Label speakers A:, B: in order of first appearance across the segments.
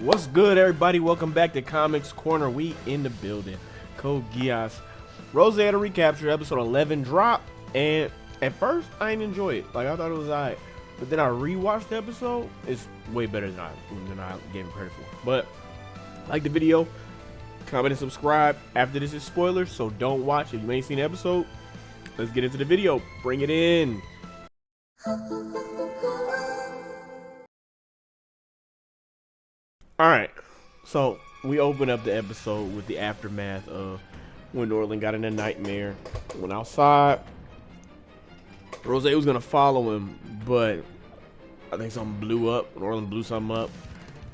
A: What's good, everybody? Welcome back to Comics Corner. We in the building. Code Geass Roze had a recapture episode 11 drop, and at first I didn't enjoy it. Like, I thought it was alright, but then I rewatched the episode. It's way better than I gave him credit for. But like the video, comment and subscribe. After this is spoilers, so don't watch if you ain't seen the episode. Let's get into the video. Bring it in. Alright, so we open up the episode with the aftermath of when Norland got in a nightmare. Went outside. Roze was gonna follow him, but I think something blew up. Norland blew something up,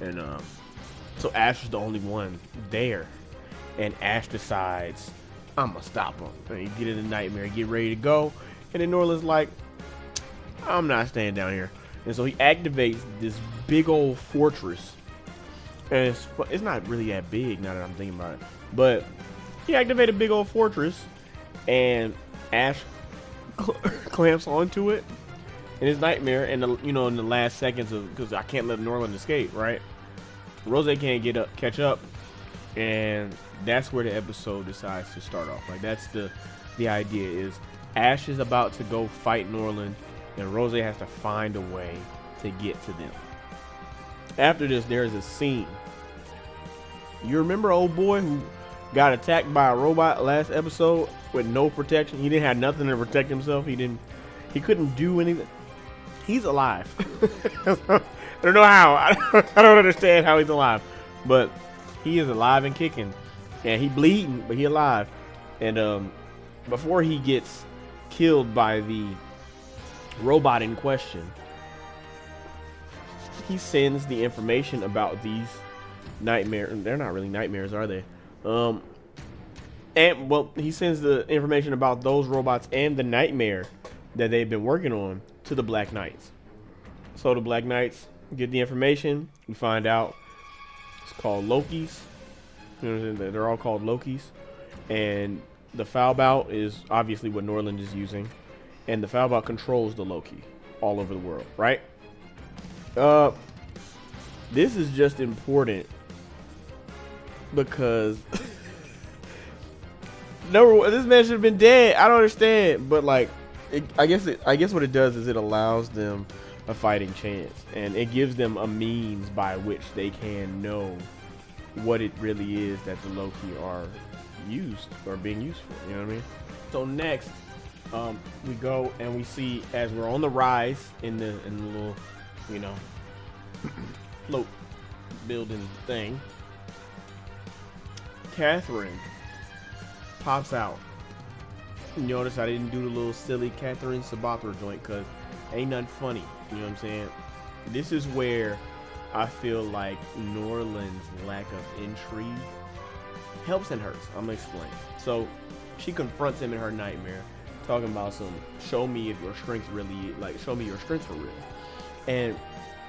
A: and so Ash was the only one there. And Ash decides, I'm gonna stop him. And he get in the nightmare, get ready to go, and then Norland's like, I'm not staying down here. And so he activates this big old fortress. And it's not really that big now that I'm thinking about it. But he activated a big old fortress, and Ash clamps onto it in his nightmare. And in the last seconds of, because I can't let Norland escape, right? Roze can't catch up, and that's where the episode decides to start off. Like, that's the idea is Ash is about to go fight Norland, and Roze has to find a way to get to them. After this, there's a scene. You remember old boy who got attacked by a robot last episode with no protection? He didn't have nothing to protect himself. He couldn't do anything. He's alive. I don't know how. I don't understand how he's alive, but he is alive and kicking, and he bleeding, but he alive. And before he gets killed by the robot in question, he sends the information about these nightmares. They're not really nightmares, are they? And well, he sends the information about those robots and the nightmare that they've been working on to the Black Knights. So the Black Knights get the information. We find out it's called Lokis. They're all called Lokis, and the Falbout is obviously what Norland is using, and the Falbout controls the Loki all over the world, right? This is just important because this man should have been dead. I don't understand, but like, I guess what it does is it allows them a fighting chance, and it gives them a means by which they can know what it really is that the Loki are being used for. You know what I mean? So next, we go and we see, as we're on the rise in the little, float building thing, Catherine pops out. You notice I didn't do the little silly Catherine Sabathra joint because ain't nothing funny. You know what I'm saying? This is where I feel like Norland's lack of intrigue helps and hurts. I'm gonna explain. So she confronts him in her nightmare, talking about show me if your strength really, like, show me your strength for real. And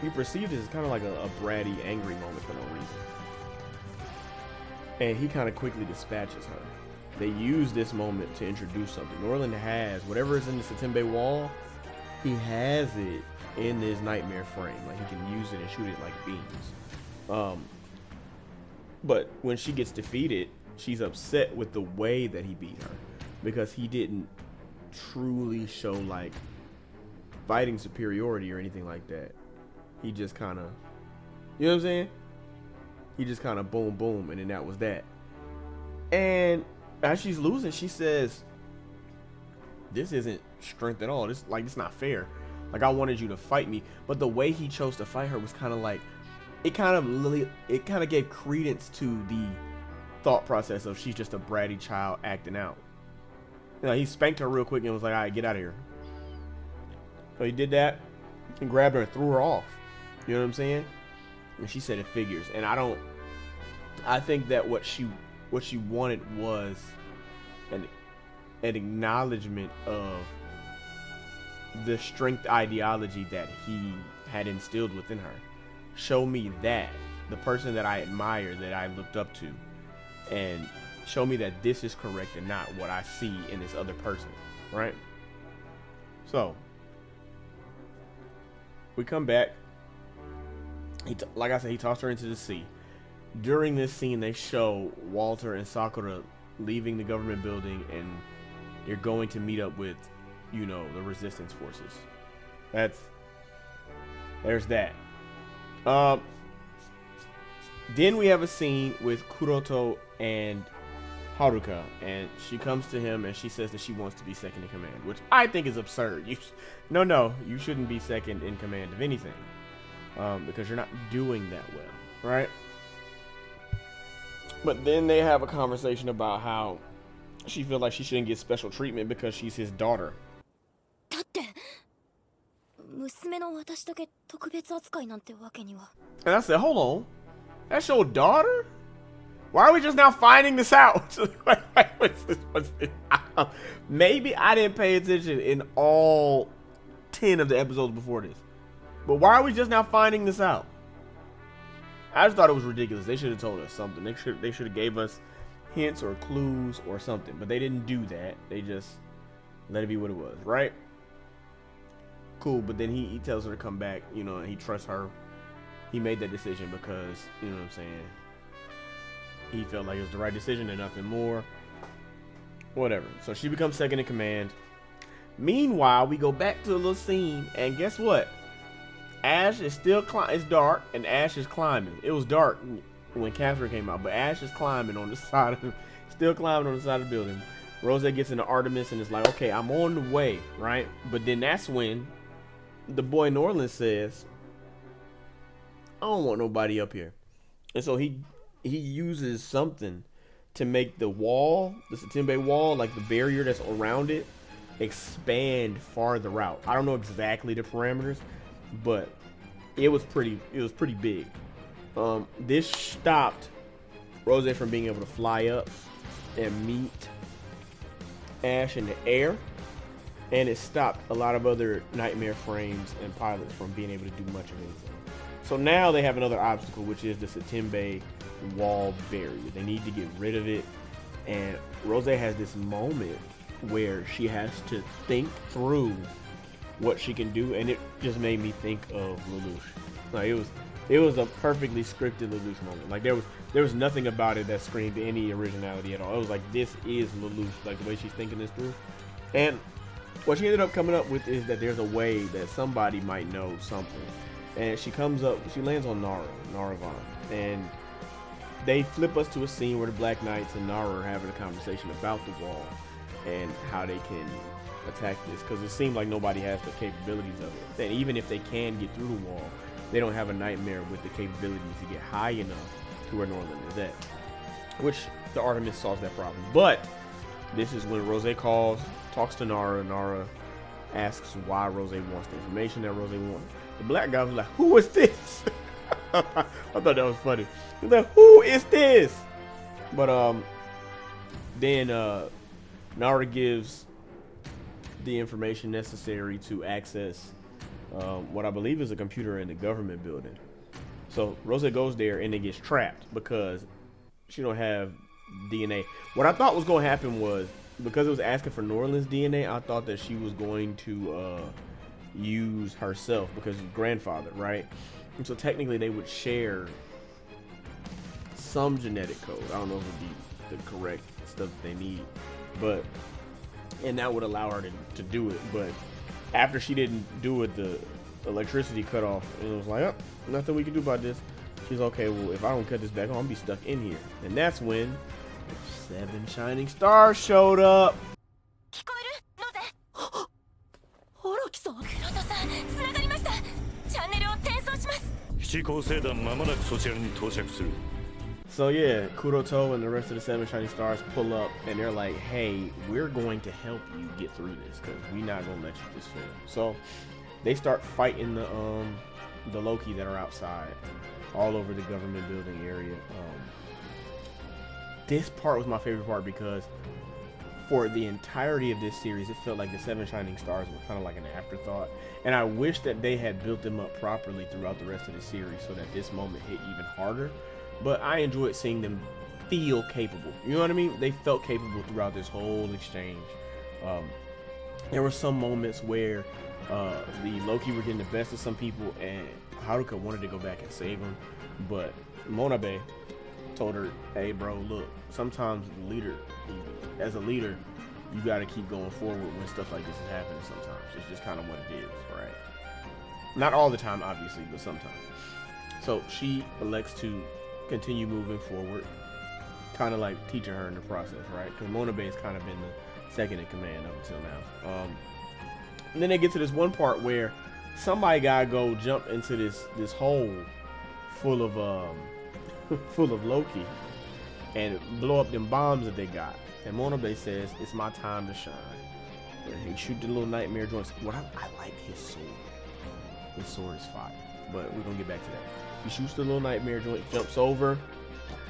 A: he perceived it as kind of like a bratty, angry moment for no reason. And he kind of quickly dispatches her. They use this moment to introduce something. Norland has whatever is in the Satembe wall. He has it in his nightmare frame. Like, he can use it and shoot it like beams. But when she gets defeated, she's upset with the way that he beat her, because he didn't truly show like fighting superiority or anything like that. He just kind of, you know what I'm saying? He just kind of boom, boom, and then that was that. And as she's losing, she says, this isn't strength at all. This not fair. Like, I wanted you to fight me. But the way he chose to fight her was kind of like, it kind of gave credence to the thought process of she's just a bratty child acting out. He spanked her real quick and was like, all right, get out of here. So he did that and grabbed her and threw her off. You know what I'm saying? And she said it figures. And I think that what she wanted was an acknowledgement of the strength ideology that he had instilled within her. Show me that, the person that I admire, that I looked up to, and show me that this is correct and not what I see in this other person, right? So we come back Like I said, he tossed her into the sea. During this scene, they show Walter and Sakura leaving the government building, and they're going to meet up with, you know, the resistance forces. There's that. Then we have a scene with Kuroto and Haruka, and she comes to him and she says that she wants to be second in command, which I think is absurd. No, you shouldn't be second in command of anything, because you're not doing that well, right? But then they have a conversation about how she feels like she shouldn't get special treatment because she's his daughter. And I said, hold on, that's your daughter? Why are we just now finding this out? Maybe I didn't pay attention in all 10 of the episodes before this, but why are we just now finding this out? I just thought it was ridiculous. They should have told us something. They should have gave us hints or clues or something, but they didn't do that. They just let it be what it was, right? Cool, but then he tells her to come back, you know, and he trusts her. He made that decision because, you know what I'm saying, he felt like it was the right decision and nothing more. Whatever. So she becomes second in command. Meanwhile, we go back to the little scene, and guess what? Ash is still it's dark, and Ash is climbing. It was dark when Catherine came out, but Ash is climbing on the side of still climbing on the side of the building. Rose gets into Artemis and is like, okay, I'm on the way, right? But then that's when the boy Norland says, I don't want nobody up here. And so he uses something to make the wall, the Satimbe wall, like the barrier that's around it, expand farther out. I don't know exactly the parameters, but it was pretty big. This stopped Rose from being able to fly up and meet Ash in the air, and it stopped a lot of other Nightmare frames and pilots from being able to do much of anything. So now they have another obstacle, which is the Satimbe wall barrier. They need to get rid of it, and Rose has this moment where she has to think through what she can do, and it just made me think of Lelouch. Like it was a perfectly scripted Lelouch moment. Like there was nothing about it that screamed any originality at all. It was like, this is Lelouch, like the way she's thinking this through. And what she ended up coming up with is that there's a way that somebody might know something. And she lands on Naravan, and they flip us to a scene where the Black Knights and Nara are having a conversation about the wall and how they can attack this, because it seems like nobody has the capabilities of it. And even if they can get through the wall, they don't have a Nightmare with the capabilities to get high enough to where Norland is at, which the Artemis solves that problem. But this is when Rose talks to Nara. Nara asks why Rose wants the information that Rose wants. The black guy was like, who is this? I thought that was funny. He was like, who is this? But then Nara gives the information necessary to access what I believe is a computer in the government building. So Rose goes there and it gets trapped because she don't have DNA. What I thought was going to happen was, because it was asking for Norland's DNA, I thought that she was going to use herself because of grandfather, right? And so technically they would share some genetic code. I don't know if it would be the correct stuff that they need, and that would allow her to do it. But after she didn't do it, the electricity cut off, and it was like, oh, nothing we can do about this. She's okay, well, if I don't cut this back on, I'm gonna be stuck in here. And that's when 7 shining stars showed up.
B: 飛行生団間もなくそちらに到着する。
A: So yeah, Kuroto and the rest of the 7 shining stars pull up, and they're like, hey, we're going to help you get through this because we're not gonna let you just fail. So they start fighting the Loki that are outside all over the government building area. This part was my favorite part because for the entirety of this series, it felt like the 7 shining stars were kind of like an afterthought, and I wish that they had built them up properly throughout the rest of the series so that this moment hit even harder. But I enjoyed seeing them feel capable. You know what I mean? They felt capable throughout this whole exchange. There were some moments where The Loki were getting the best of some people, and Haruka wanted to go back and save him, but Monabe told her, "Hey, bro, look. Sometimes as a leader, you got to keep going forward when stuff like this is happening. Sometimes it's just kind of what it is, right? Not all the time, obviously, but sometimes." So she elects to continue moving forward, kind of like teaching her in the process, right? Because Monabe has kind of been the second in command up until now. And then they get to this one part where somebody gotta go jump into this hole full of full of Loki and blow up them bombs that they got. And Monabe says, "It's my time to shine." And he shoot the little nightmare joints. What I like his sword. His sword is fire. But we're gonna get back to that. He shoots the little nightmare joint, jumps over,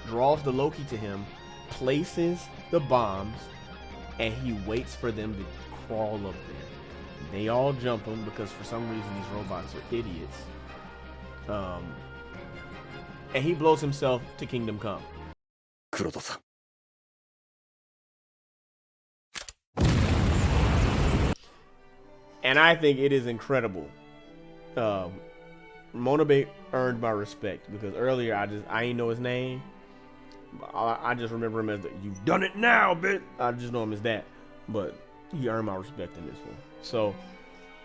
A: draws the Loki to him, places the bombs, and he waits for them to crawl up there. They all jump him because for some reason these robots are idiots. And he blows himself to Kingdom Come.
B: 黒田さん
A: And I think it is incredible. Monabe earned my respect because earlier I ain't know his name. I just remember him as the "You've done it now, bitch." I just know him as that. But he earned my respect in this one. So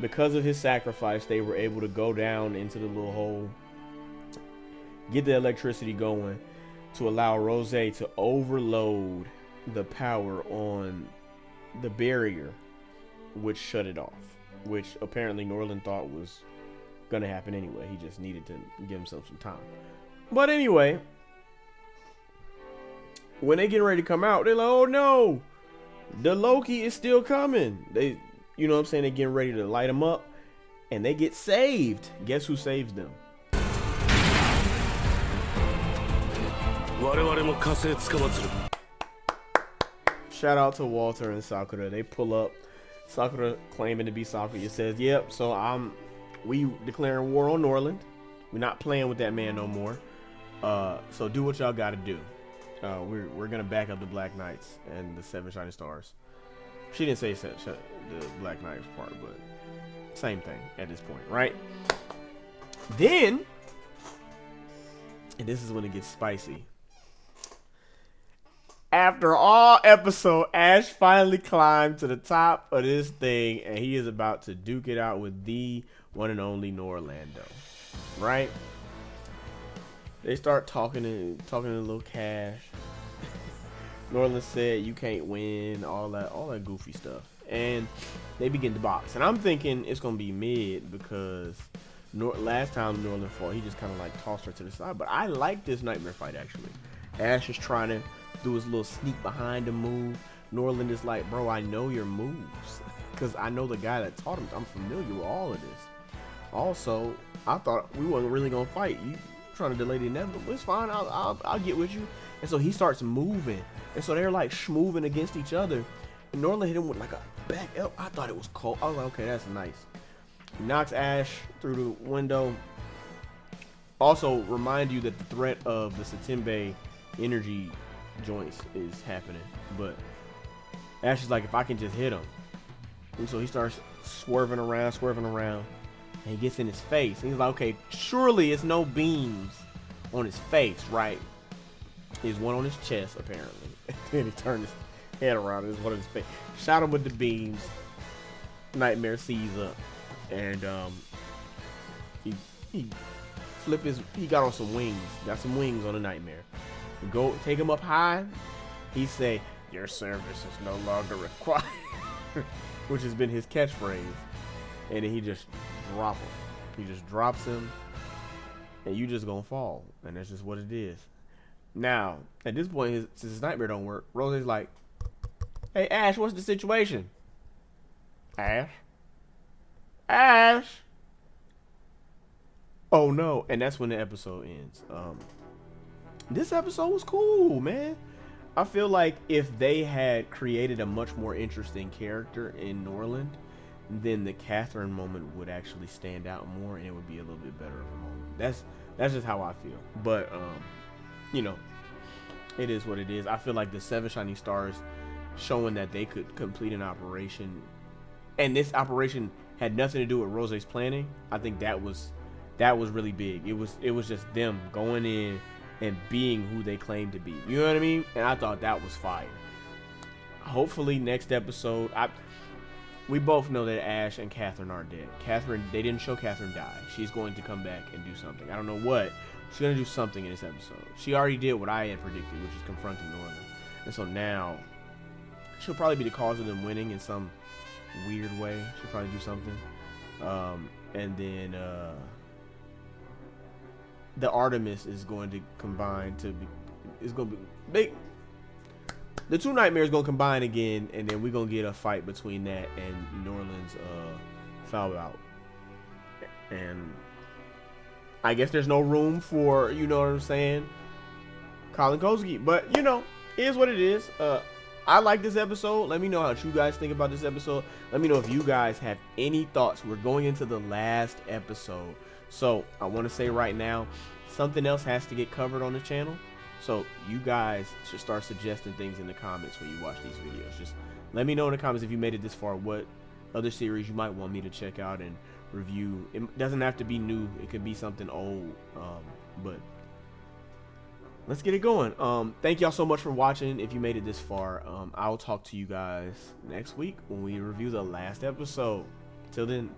A: because of his sacrifice, they were able to go down into the little hole, get the electricity going to allow Roze to overload the power on the barrier, which shut it off, which apparently Norland thought was gonna happen anyway. He just needed to give himself some time. But anyway, when they get ready to come out, they're like, "Oh no, the Loki is still coming." They, you know what I'm saying, they're getting ready to light them up, and they get saved. Guess who saves them?
B: 我々も火星つかまつる
A: Shout out to Walter and Sakura. They pull up. Sakura claiming to be Sakura. It says, "Yep, so we declaring war on Norland. We're not playing with that man no more. So do what y'all got to do. We're gonna back up the Black Knights and the Seven Shining Stars." She didn't say the Black Knights part, but same thing at this point, right? Then, and this is when it gets spicy. After all episode, Ash finally climbed to the top of this thing, and he is about to duke it out with the one and only Norlando, right? They start talking to little Cash. Norland said, "You can't win," all that goofy stuff, and they begin to box. And I'm thinking it's gonna be mid because last time Norland fought, he just kind of like tossed her to the side. But I like this nightmare fight actually. Ash is trying to do his little sneak behind him move. Norland is like, "Bro, I know your moves because I know the guy that taught him. I'm familiar with all of this. Also, I thought we wasn't really gonna fight. You trying to delay the inevitable? It's fine. I'll get with you." And so he starts moving, and so they're like schmoving against each other. And Norland hit him with like a back up. I thought it was cold. I was like, okay, that's nice. He knocks Ash through the window. Also, remind you that the threat of the Satimbe energy joints is happening, but Ash is like, if I can just hit him. And so he starts swerving around, and he gets in his face. And he's like, okay, surely it's no beams on his face, right? There's one on his chest, apparently. Then he turned his head around, and there's one on his face. Shot him with the beams. Nightmare sees up, and he got on some wings. Got some wings on the Nightmare. Go take him up high. He say, "Your service is no longer required," which has been his catchphrase. And then he just drop him. He just drops him, and you just gonna fall. And that's just what it is. Now, at this point, since his nightmare don't work, Rose's like, "Hey Ash, what's the situation?" Ash. Oh no! And that's when the episode ends. This episode was cool, man. I feel like if they had created a much more interesting character in Norland, then the Catherine moment would actually stand out more, and it would be a little bit better of a moment. That's just how I feel. But you know, it is what it is. I feel like the Seven Shining Stars showing that they could complete an operation, and this operation had nothing to do with Rose's planning. I think that was really big. It was just them going in and being who they claimed to be. You know what I mean? And I thought that was fire. Hopefully next episode, we both know that Ash and Catherine aren't dead. Catherine, they didn't show Catherine die. She's going to come back and do something. I don't know what. She's going to do something in this episode. She already did what I had predicted, which is confronting Norman. And so now, she'll probably be the cause of them winning in some weird way. She'll probably do something. And then the Artemis is going to combine to be, it's going to be big. The two nightmares gonna combine again, and then we're gonna get a fight between that and Norland's Fallout. And I guess there's no room for, you know what I'm saying, Colin Koski. But you know, it is what it is. I like this episode. Let me know what you guys think about this episode. Let me know if you guys have any thoughts. We're going into the last episode, so I want to say right now, something else has to get covered on the channel. So you guys should start suggesting things in the comments when you watch these videos. Just let me know in the comments if you made it this far, what other series you might want me to check out and review. It doesn't have to be new. It could be something old. But let's get it going. Thank y'all so much for watching. If you made it this far, I'll talk to you guys next week when we review the last episode. Till then.